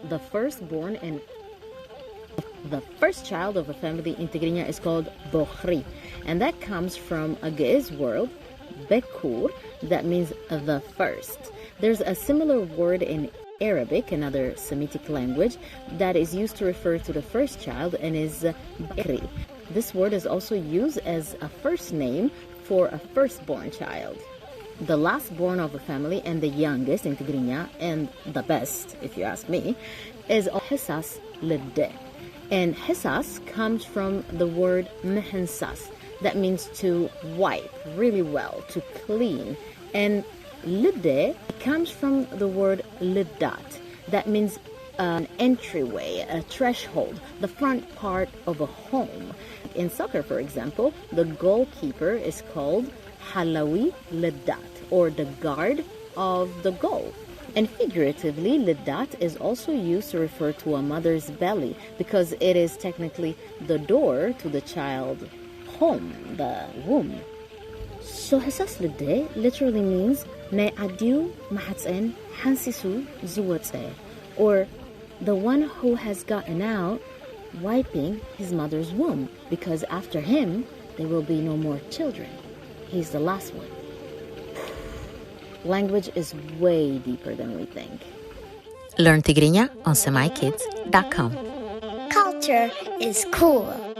the firstborn and the first child of a family in Tigrinya is called Bokhri, and that comes from a Ge'ez word, Bekur, that means the first. There's a similar word in Arabic, another Semitic language, that is used to refer to the first child and is Bakri. This word is also used as a first name for a firstborn child. The last born of a family and the youngest in Tigrinya, and the best, if you ask me, is Hissas Lidde. And Hissas comes from the word Mehensas, that means to wipe really well, to clean. And Lidde comes from the word Liddat, that means an entryway, a threshold, the front part of a home. In soccer, for example, the goalkeeper is called Halawi Liddat, or the guard of the goal. And figuratively, Liddat is also used to refer to a mother's belly because it is technically the door to the child home, the womb. So Hissas Lidde literally means Ne adiu mahatsen hansisu zuwatse, or the one who has gotten out wiping his mother's womb, because after him there will be no more children. He's the last one. Language is way deeper than we think. Learn Tigrinya on SEMAIKIDS.com. Culture is cool.